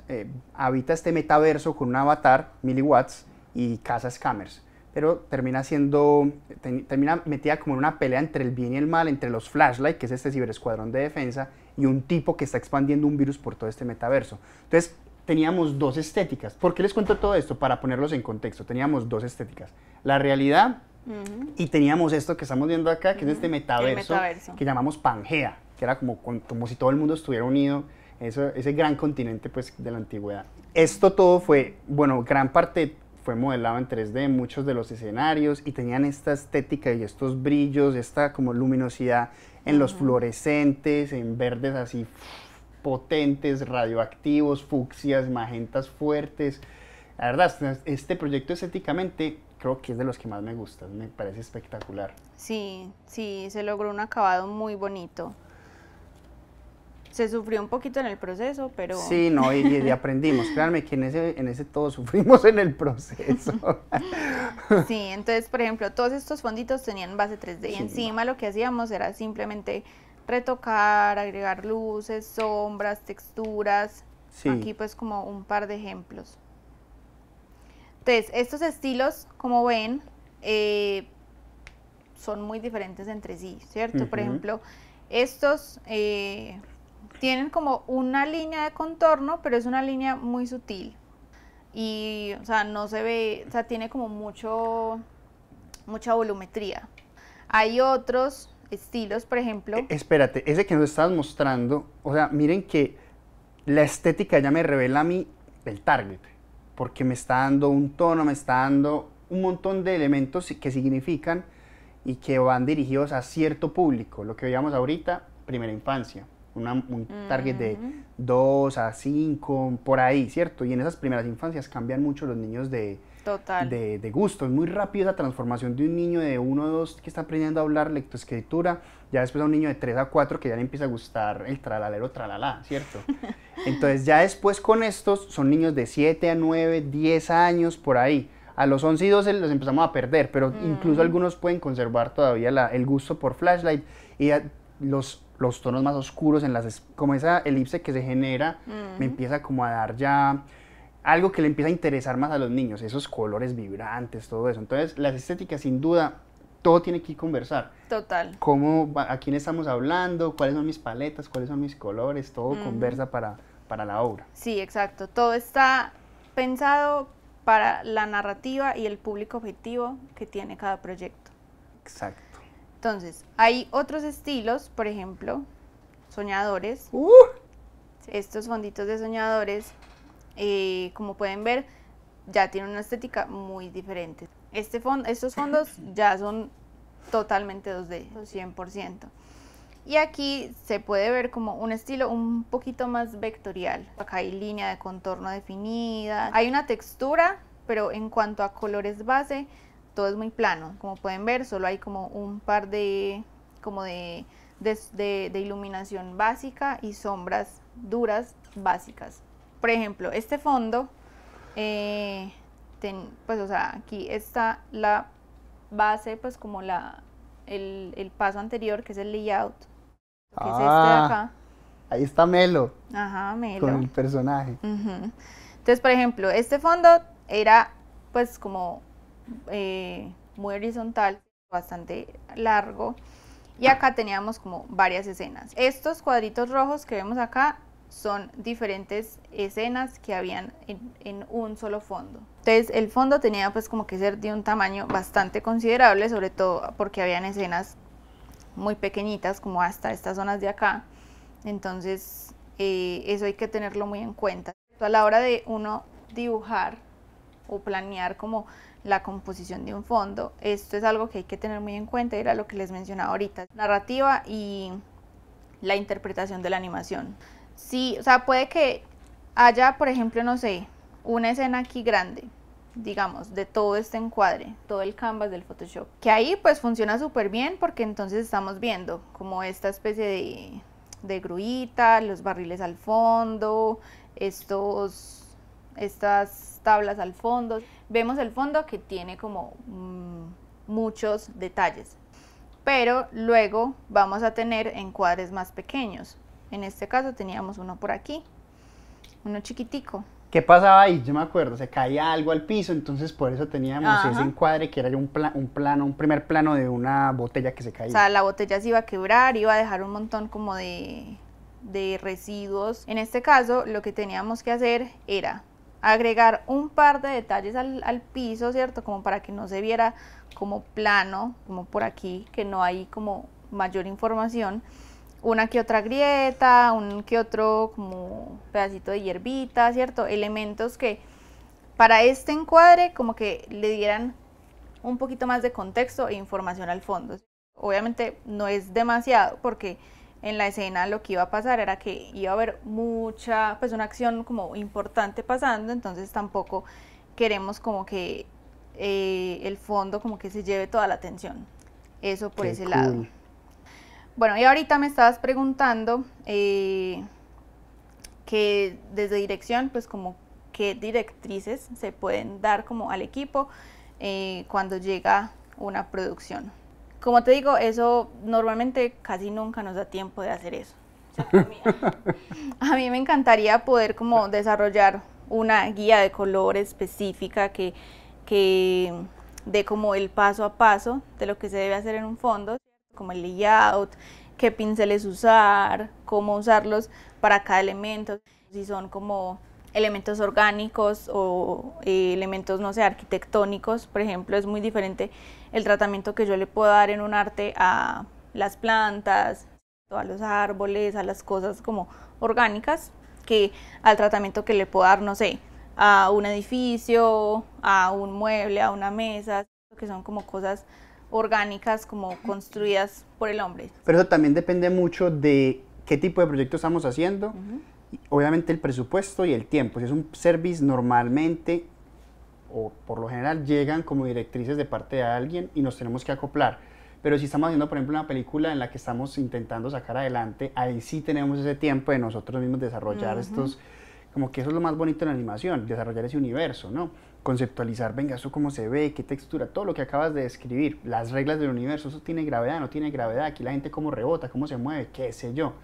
habita este metaverso con un avatar, Milliwatts, y caza scammers. Pero termina metida como en una pelea entre el bien y el mal, entre los Flashlight, que es este ciberescuadrón de defensa, y un tipo que está expandiendo un virus por todo este metaverso. Entonces, teníamos 2 estéticas. ¿Por qué les cuento todo esto? Para ponerlos en contexto. Teníamos 2 estéticas. La realidad, y teníamos esto que estamos viendo acá, que es este metaverso, que llamamos Pangea, que era como si todo el mundo estuviera unido, ese gran continente pues, de la antigüedad. Esto todo fue, bueno, gran parte fue modelado en 3D, muchos de los escenarios, y tenían esta estética y estos brillos, esta como luminosidad en los fluorescentes, en verdes así potentes, radioactivos, fucsias, magentas fuertes. La verdad, este proyecto estéticamente creo que es de los que más me gusta, me parece espectacular. Sí, sí, se logró un acabado muy bonito. Se sufrió un poquito en el proceso, pero... Sí, no, y aprendimos. Créanme que en ese todos sufrimos en el proceso. Sí, entonces, por ejemplo, todos estos fonditos tenían base 3D y encima lo que hacíamos era simplemente retocar, agregar luces, sombras, texturas. Sí. Aquí pues como un par de ejemplos. Entonces, estos estilos, como ven, son muy diferentes entre sí, ¿cierto? Por ejemplo, estos... tienen como una línea de contorno, pero es una línea muy sutil. Y, o sea, no se ve, o sea, tiene como mucha volumetría. Hay otros estilos, por ejemplo... Espérate, ese que nos estabas mostrando, o sea, miren que la estética ya me revela a mí el target, porque me está dando un tono, me está dando un montón de elementos que significan y que van dirigidos a cierto público. Lo que veíamos ahorita, primera infancia. Un target de 2 a 5, por ahí, ¿cierto? Y en esas primeras infancias cambian mucho los niños de gusto. Es muy rápido esa transformación de un niño de 1 o 2 que está aprendiendo a hablar lectoescritura, ya después a un niño de 3 a 4 que ya le empieza a gustar el tralalero tralala, ¿cierto? Entonces ya después con estos son niños de 7 a 9, 10 años, por ahí. A los 11 y 12 los empezamos a perder, pero incluso algunos pueden conservar todavía el gusto por Flashlight y los tonos más oscuros, como esa elipse que se genera, me empieza como a dar ya algo que le empieza a interesar más a los niños, esos colores vibrantes, todo eso. Entonces, las estéticas sin duda todo tiene que conversar. Total. ¿A quién estamos hablando? ¿Cuáles son mis paletas? ¿Cuáles son mis colores? Todo conversa para la obra. Sí, exacto. Todo está pensado para la narrativa y el público objetivo que tiene cada proyecto. Exacto. Entonces, hay otros estilos, por ejemplo, soñadores. Estos fonditos de soñadores, como pueden ver, ya tienen una estética muy diferente. Estos fondos ya son totalmente 2D, 100%. Y aquí se puede ver como un estilo un poquito más vectorial. Acá hay línea de contorno definida, hay una textura, pero en cuanto a colores base, todo es muy plano. Como pueden ver, solo hay como un par de iluminación básica y sombras duras básicas. Por ejemplo, este fondo, pues o sea, aquí está la base, pues como el paso anterior, que es el layout, que es este de acá. Ahí está Melo. Ajá, Melo. Con el personaje. Entonces, por ejemplo, este fondo era pues como muy horizontal, bastante largo, y acá teníamos como varias escenas. Estos cuadritos rojos que vemos acá son diferentes escenas que habían en un solo fondo. Entonces el fondo tenía pues como que ser de un tamaño bastante considerable, sobre todo porque habían escenas muy pequeñitas como hasta estas zonas de acá. Entonces eso hay que tenerlo muy en cuenta. A la hora de uno dibujar o planear como la composición de un fondo, esto es algo que hay que tener muy en cuenta, era lo que les mencionaba ahorita, narrativa y la interpretación de la animación. Sí, o sea, puede que haya, por ejemplo, no sé, una escena aquí grande, digamos, de todo este encuadre, todo el canvas del Photoshop, que ahí pues funciona súper bien porque entonces estamos viendo como esta especie de gruita, los barriles al fondo, estas tablas al fondo. Vemos el fondo que tiene como muchos detalles, pero luego vamos a tener encuadres más pequeños. En este caso teníamos uno por aquí, uno chiquitico. ¿Qué pasaba ahí? Yo me acuerdo, se caía algo al piso, entonces por eso teníamos ese encuadre que era un primer plano de una botella que se caía. O sea, la botella se iba a quebrar, iba a dejar un montón como de residuos. En este caso, lo que teníamos que hacer era agregar un par de detalles al piso, ¿cierto? Como para que no se viera como plano, como por aquí, que no hay como mayor información. Una que otra grieta, un que otro como pedacito de hierbita, ¿cierto? Elementos que para este encuadre como que le dieran un poquito más de contexto e información al fondo. Obviamente no es demasiado porque en la escena lo que iba a pasar era que iba a haber mucha, pues una acción como importante pasando, entonces tampoco queremos como que el fondo como que se lleve toda la atención. Eso por ese lado. Bueno, y ahorita me estabas preguntando que desde dirección, pues como qué directrices se pueden dar como al equipo cuando llega una producción. Como te digo, eso normalmente casi nunca nos da tiempo de hacer eso. O sea, a mí me encantaría poder como desarrollar una guía de color específica que dé como el paso a paso de lo que se debe hacer en un fondo, como el layout, qué pinceles usar, cómo usarlos para cada elemento, si son como elementos orgánicos o elementos, no sé, arquitectónicos. Por ejemplo, es muy diferente el tratamiento que yo le puedo dar en un arte a las plantas, a los árboles, a las cosas como orgánicas, que al tratamiento que le puedo dar, no sé, a un edificio, a un mueble, a una mesa, que son como cosas orgánicas como construidas por el hombre. Pero eso también depende mucho de qué tipo de proyecto estamos haciendo, obviamente el presupuesto y el tiempo. Si es un service, normalmente o por lo general llegan como directrices de parte de alguien y nos tenemos que acoplar. Pero si estamos haciendo, por ejemplo, una película en la que estamos intentando sacar adelante, ahí sí tenemos ese tiempo de nosotros mismos desarrollar estos, como que eso es lo más bonito en la animación, desarrollar ese universo, ¿no? Conceptualizar, venga, eso cómo se ve, qué textura, todo lo que acabas de describir, las reglas del universo, eso tiene gravedad, no tiene gravedad, aquí la gente cómo rebota, cómo se mueve, qué sé yo.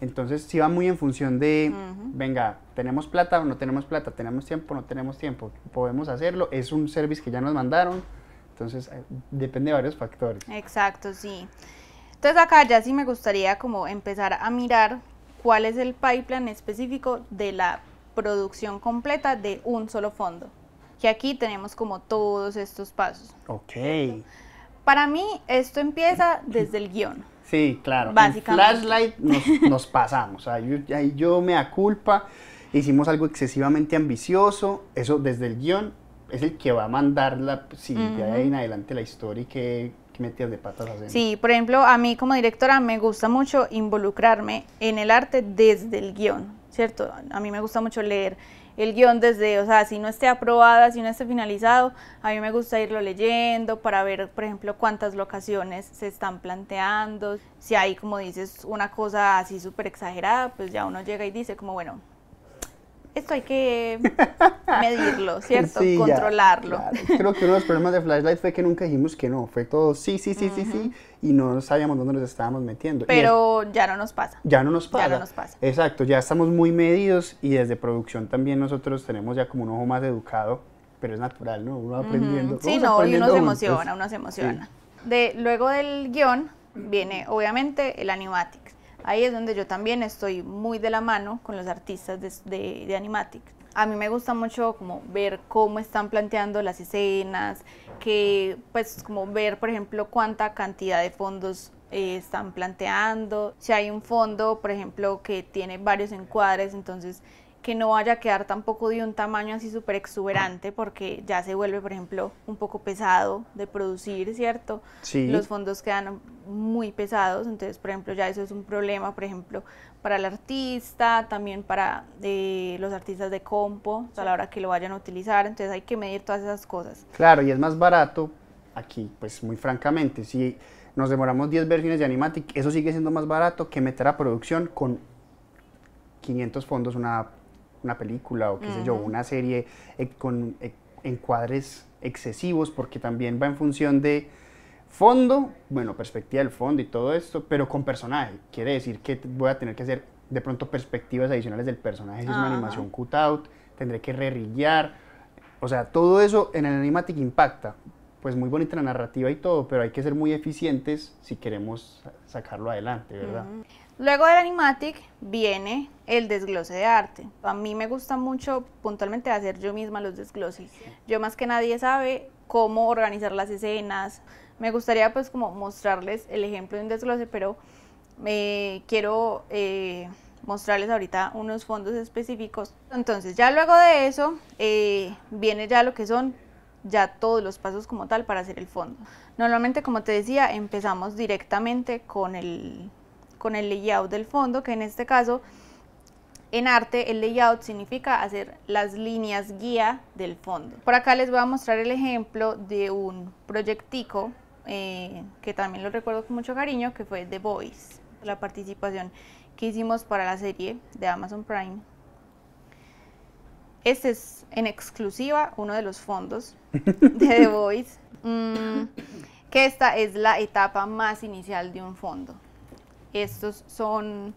Entonces sí va muy en función de, venga, ¿tenemos plata o no tenemos plata? ¿Tenemos tiempo o no tenemos tiempo? ¿Podemos hacerlo? ¿Es un service que ya nos mandaron? Entonces, depende de varios factores. Exacto, sí. Entonces acá ya sí me gustaría como empezar a mirar cuál es el pipeline específico de la producción completa de un solo fondo. Que aquí tenemos como todos estos pasos. Ok. Para mí esto empieza desde el guión. Sí, claro. Básicamente. En Flashlight nos pasamos. Ahí yo me da culpa. Hicimos algo excesivamente ambicioso. Eso desde el guión es el que va a mandar de ahí en adelante la historia y qué metidas de patas hacemos. Sí, por ejemplo, a mí como directora me gusta mucho involucrarme en el arte desde el guión, ¿cierto? A mí me gusta mucho leer el guión desde, o sea, si no esté aprobada, si no esté finalizado, a mí me gusta irlo leyendo para ver, por ejemplo, cuántas locaciones se están planteando. Si hay, como dices, una cosa así súper exagerada, pues ya uno llega y dice como, bueno, esto hay que medirlo, ¿cierto? Sí, controlarlo. Ya, claro. Creo que uno de los problemas de Flashlight fue que nunca dijimos que no, fue todo sí, y no sabíamos dónde nos estábamos metiendo. Pero ya no nos pasa. Ya no nos pasa. Ya no nos pasa. Exacto, ya estamos muy medidos y desde producción también nosotros tenemos ya como un ojo más educado, pero es natural, ¿no? Uno va aprendiendo. Sí, no, y uno se emociona. Sí. Luego del guión viene obviamente el animatics. Ahí es donde yo también estoy muy de la mano con los artistas de animatics. A mí me gusta mucho como ver cómo están planteando las escenas, que pues como ver, por ejemplo, cuánta cantidad de fondos están planteando. Si hay un fondo, por ejemplo, que tiene varios encuadres, entonces que no vaya a quedar tampoco de un tamaño así súper exuberante, porque ya se vuelve, por ejemplo, un poco pesado de producir, ¿cierto? Sí. Los fondos quedan muy pesados, entonces, por ejemplo, ya eso es un problema, por ejemplo, para el artista, también para los artistas de compo, a la hora que lo vayan a utilizar, entonces hay que medir todas esas cosas. Claro, y es más barato aquí, pues muy francamente, si nos demoramos 10 versiones de Animatic, eso sigue siendo más barato que meter a producción con 500 fondos una película o qué sé yo, una serie con encuadres excesivos, porque también va en función de fondo, bueno, perspectiva del fondo y todo esto, pero con personaje. Quiere decir que voy a tener que hacer de pronto perspectivas adicionales del personaje, si es una animación cutout, tendré que rerillar, o sea, todo eso en el Animatic impacta. Pues muy bonita la narrativa y todo, pero hay que ser muy eficientes si queremos sacarlo adelante, ¿verdad? Luego del animatic viene el desglose de arte. A mí me gusta mucho puntualmente hacer yo misma los desgloses. Yo más que nadie sabe cómo organizar las escenas. Me gustaría pues como mostrarles el ejemplo de un desglose, pero quiero mostrarles ahorita unos fondos específicos. Entonces ya luego de eso viene ya lo que son ya todos los pasos como tal para hacer el fondo. Normalmente, como te decía, empezamos directamente con el layout del fondo, que en este caso, en arte, el layout significa hacer las líneas guía del fondo. Por acá les voy a mostrar el ejemplo de un proyectico que también lo recuerdo con mucho cariño, que fue The Voice, la participación que hicimos para la serie de Amazon Prime. Este es en exclusiva uno de los fondos de The Voice, que esta es la etapa más inicial de un fondo. Estos son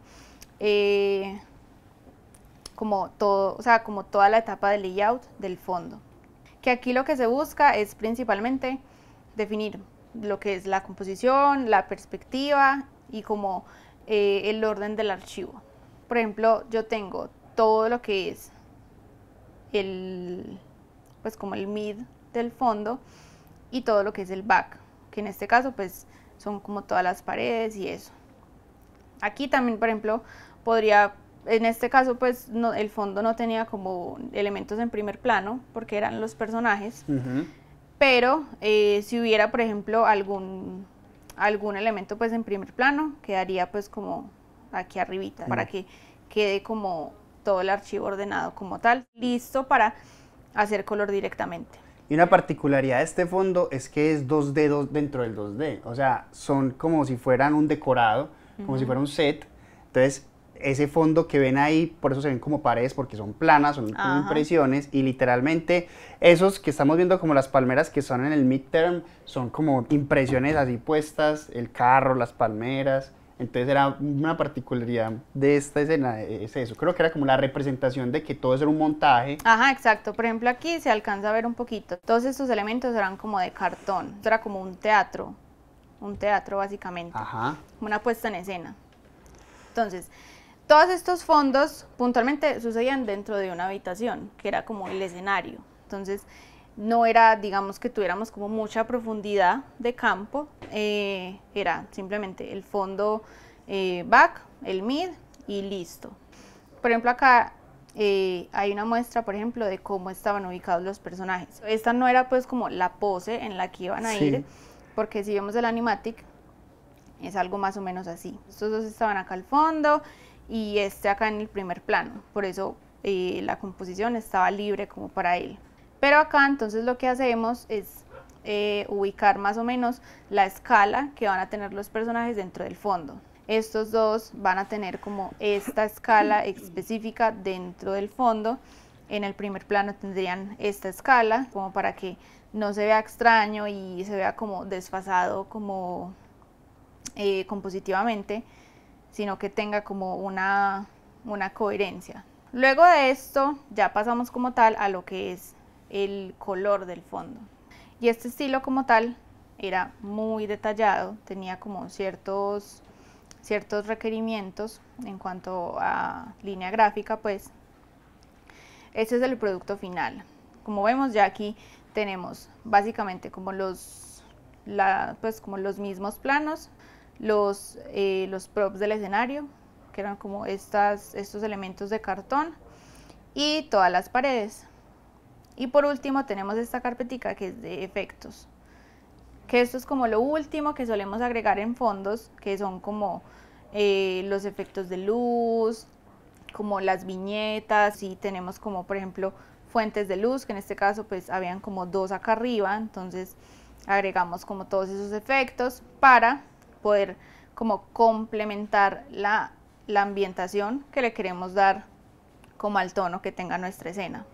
como todo, o sea, como toda la etapa de layout del fondo. Que aquí lo que se busca es principalmente definir lo que es la composición, la perspectiva y como el orden del archivo. Por ejemplo, yo tengo todo lo que es pues como el mid del fondo y todo lo que es el back, que en este caso pues son como todas las paredes y eso. Aquí también, por ejemplo, en este caso pues el fondo no tenía como elementos en primer plano porque eran los personajes, pero si hubiera, por ejemplo, algún elemento pues en primer plano, quedaría pues como aquí arribita, para que quede como todo el archivo ordenado como tal, listo para hacer color directamente. Y una particularidad de este fondo es que es 2D dentro del 2D, o sea, son como si fueran un decorado, como si fuera un set. Entonces, ese fondo que ven ahí, por eso se ven como paredes, porque son planas, son como impresiones, y literalmente esos que estamos viendo como las palmeras que son en el midterm, son como impresiones así puestas, el carro, las palmeras. Entonces era una particularidad de esta escena, es eso. Creo que era como la representación de que todo eso era un montaje. Ajá, exacto. Por ejemplo, aquí se alcanza a ver un poquito. Todos estos elementos eran como de cartón. Esto era como un teatro básicamente. Ajá. Una puesta en escena. Entonces, todos estos fondos puntualmente sucedían dentro de una habitación, que era como el escenario. Entonces, no era, digamos, que tuviéramos como mucha profundidad de campo, era simplemente el fondo back, el mid y listo. Por ejemplo, acá hay una muestra, por ejemplo, de cómo estaban ubicados los personajes. Esta no era pues como la pose en la que iban a ir, porque si vemos el animatic, es algo más o menos así. Estos dos estaban acá al fondo y este acá en el primer plano, por eso la composición estaba libre como para él. Pero acá entonces lo que hacemos es ubicar más o menos la escala que van a tener los personajes dentro del fondo. Estos dos van a tener como esta escala específica dentro del fondo. En el primer plano tendrían esta escala como para que no se vea extraño y se vea como desfasado como compositivamente, sino que tenga como una coherencia. Luego de esto ya pasamos como tal a lo que es el color del fondo. Y este estilo como tal era muy detallado, tenía como ciertos requerimientos en cuanto a línea gráfica, pues. Este es el producto final. Como vemos ya aquí tenemos básicamente como los mismos planos, los props del escenario, que eran como estos elementos de cartón, y todas las paredes. Y por último tenemos esta carpetica que es de efectos, que esto es como lo último que solemos agregar en fondos, que son como los efectos de luz, como las viñetas, y tenemos como por ejemplo fuentes de luz, que en este caso pues habían como dos acá arriba, entonces agregamos como todos esos efectos para poder como complementar la ambientación que le queremos dar como al tono que tenga nuestra escena.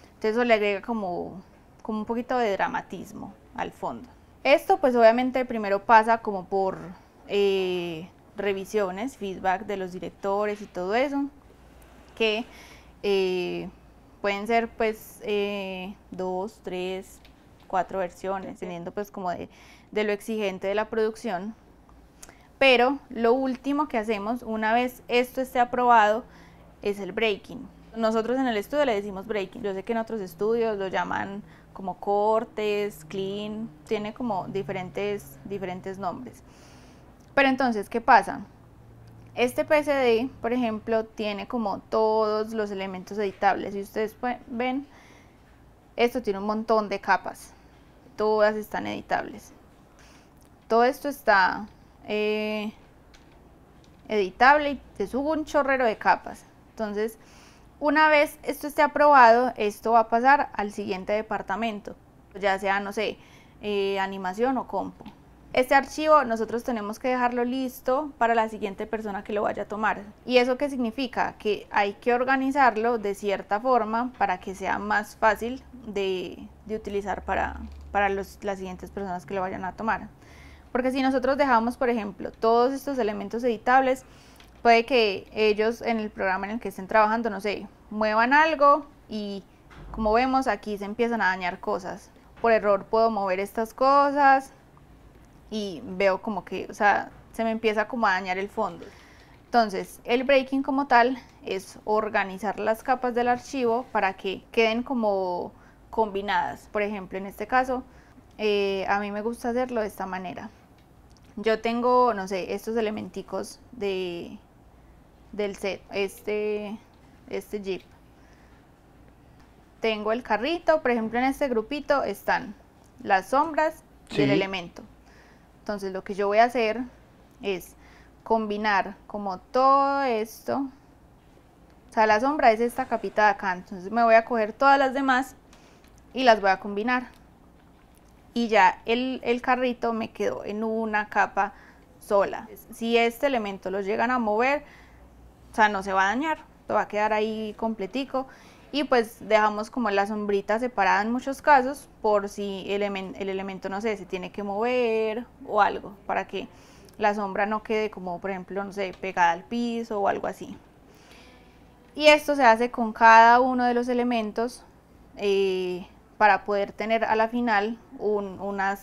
Entonces eso le agrega como un poquito de dramatismo al fondo. Esto pues obviamente primero pasa como por revisiones, feedback de los directores y todo eso, que pueden ser pues 2, 3, 4 versiones, dependiendo pues como de lo exigente de la producción. Pero lo último que hacemos una vez esto esté aprobado es el breaking. Nosotros en el estudio le decimos breaking. Yo sé que en otros estudios lo llaman como cortes, clean, tiene como diferentes nombres. Pero entonces, ¿qué pasa? Este PSD, por ejemplo, tiene como todos los elementos editables. Si ustedes ven, esto tiene un montón de capas. Todas están editables. Todo esto está editable y te subo un chorrero de capas. Entonces, una vez esto esté aprobado, esto va a pasar al siguiente departamento, ya sea, no sé, animación o compo. Este archivo nosotros tenemos que dejarlo listo para la siguiente persona que lo vaya a tomar. ¿Y eso qué significa? Que hay que organizarlo de cierta forma para que sea más fácil de utilizar para las siguientes personas que lo vayan a tomar. Porque si nosotros dejamos, por ejemplo, todos estos elementos editables, puede que ellos en el programa en el que estén trabajando, no sé, muevan algo y como vemos aquí se empiezan a dañar cosas. Por error puedo mover estas cosas y veo como que, o sea, se me empieza como a dañar el fondo. Entonces, el breaking como tal es organizar las capas del archivo para que queden como combinadas. Por ejemplo, en este caso, a mí me gusta hacerlo de esta manera. Yo tengo, no sé, estos elementicos del set, este Jeep. Tengo el carrito, por ejemplo, en este grupito están las sombras del elemento. Entonces lo que yo voy a hacer es combinar como todo esto. O sea, la sombra es esta capita de acá, entonces me voy a coger todas las demás y las voy a combinar. Y ya el carrito me quedó en una capa sola. Si este elemento lo llegan a mover, o sea, no se va a dañar, va a quedar ahí completico. Y pues dejamos como la sombrita separada en muchos casos por si el elemento, no sé, se tiene que mover o algo, para que la sombra no quede como, por ejemplo, no sé, pegada al piso o algo así. Y esto se hace con cada uno de los elementos para poder tener a la final una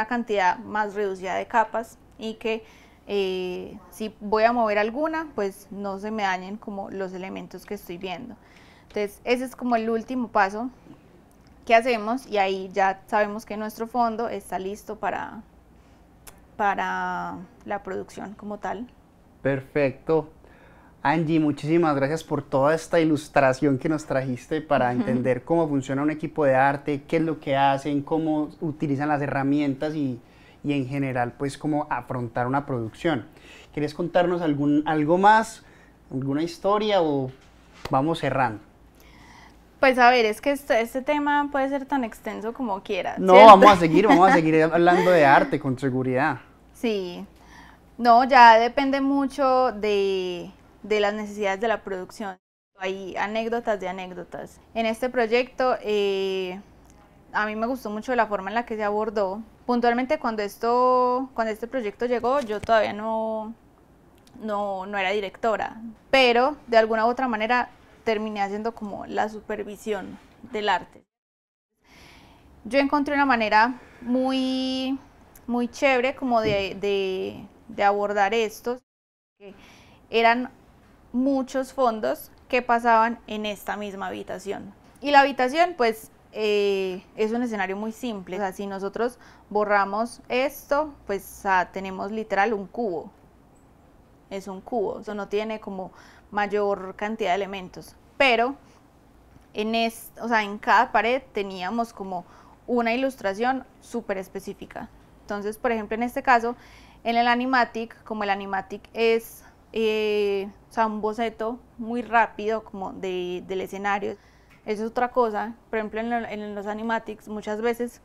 cantidad más reducida de capas y que si voy a mover alguna, pues no se me dañen como los elementos que estoy viendo. Entonces ese es como el último paso que hacemos y ahí ya sabemos que nuestro fondo está listo para la producción como tal. Perfecto. Angie, muchísimas gracias por toda esta ilustración que nos trajiste para entender cómo funciona un equipo de arte, qué es lo que hacen, cómo utilizan las herramientas y en general pues cómo afrontar una producción. ¿Quieres contarnos algo más, alguna historia o vamos cerrando? Pues a ver, es que este tema puede ser tan extenso como quieras. No, ¿cierto? vamos a seguir hablando de arte con seguridad. Sí, no, ya depende mucho de las necesidades de la producción. Hay anécdotas de anécdotas. En este proyecto a mí me gustó mucho la forma en la que se abordó. Puntualmente cuando este proyecto llegó, yo todavía no era directora, pero de alguna u otra manera terminé haciendo como la supervisión del arte. Yo encontré una manera muy chévere como de abordar esto. Eran muchos fondos que pasaban en esta misma habitación. Y la habitación pues es un escenario muy simple. O sea, si nosotros borramos esto, pues tenemos literal un cubo. Es un cubo, eso no tiene como mayor cantidad de elementos. Pero en cada pared teníamos como una ilustración súper específica. Entonces, por ejemplo, en este caso, en el animatic, como el animatic es un boceto muy rápido como del escenario, eso es otra cosa. Por ejemplo, en los animatics muchas veces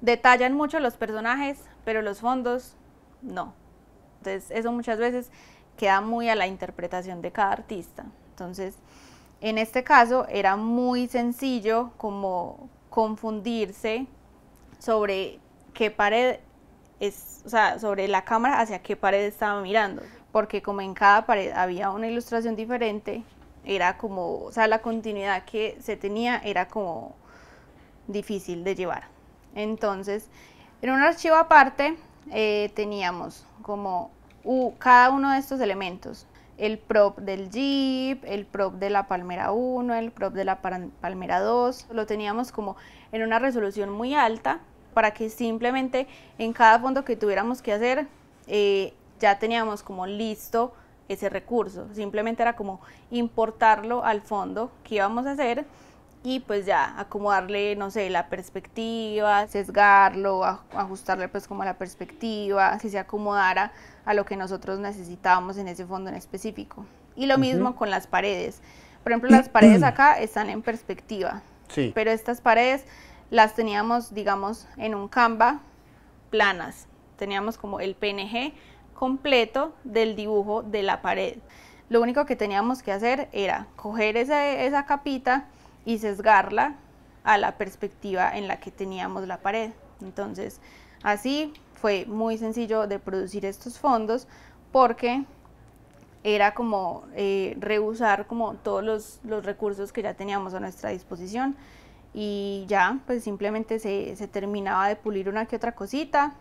detallan mucho los personajes, pero los fondos no. Entonces, eso muchas veces queda muy a la interpretación de cada artista. Entonces, en este caso era muy sencillo como confundirse sobre qué pared sobre la cámara hacia qué pared estaba mirando, porque como en cada pared había una ilustración diferente, era como, la continuidad que se tenía era como difícil de llevar. Entonces, en un archivo aparte teníamos como cada uno de estos elementos: el prop del Jeep, el prop de la Palmera 1, el prop de la Palmera 2, lo teníamos como en una resolución muy alta para que simplemente en cada fondo que tuviéramos que hacer ya teníamos como listo ese recurso. Simplemente era como importarlo al fondo que íbamos a hacer y pues ya acomodarle, no sé, la perspectiva, sesgarlo, ajustarle pues como la perspectiva, que se acomodara a lo que nosotros necesitábamos en ese fondo en específico. Y lo mismo con las paredes. Por ejemplo, las paredes acá están en perspectiva, sí, pero estas paredes las teníamos, digamos, en un Canva planas. Teníamos como el PNG completo del dibujo de la pared. Lo único que teníamos que hacer era coger esa capita y sesgarla a la perspectiva en la que teníamos la pared. Entonces, así fue muy sencillo de producir estos fondos, porque era como reusar como todos los recursos que ya teníamos a nuestra disposición, y ya pues simplemente se terminaba de pulir una que otra cosita,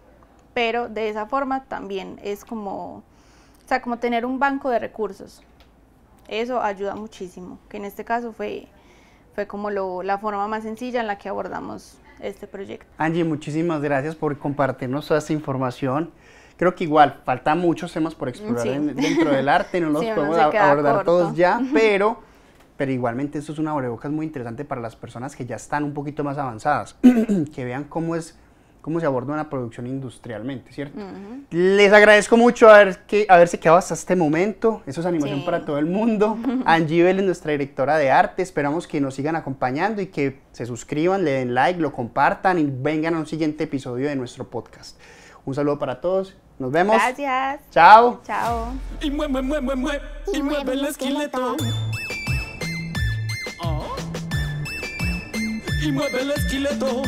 pero de esa forma también es como, como tener un banco de recursos. Eso ayuda muchísimo, que en este caso fue como la forma más sencilla en la que abordamos este proyecto. Angie, muchísimas gracias por compartirnos toda esta información. Creo que igual faltan muchos temas por explorar dentro del arte, no los podemos abordar todos ya, pero igualmente esto es una abrebocas muy interesante para las personas que ya están un poquito más avanzadas, que vean cómo se aborda una producción industrialmente, ¿cierto? Les agradezco mucho haberse quedado hasta este momento. Eso es animación para todo el mundo. Angie Vélez, nuestra directora de arte. Esperamos que nos sigan acompañando y que se suscriban, le den like, lo compartan y vengan a un siguiente episodio de nuestro podcast. Un saludo para todos. Nos vemos. Gracias. Chao. Chao. Y mueve el esqueleto. Y mueve el esqueleto.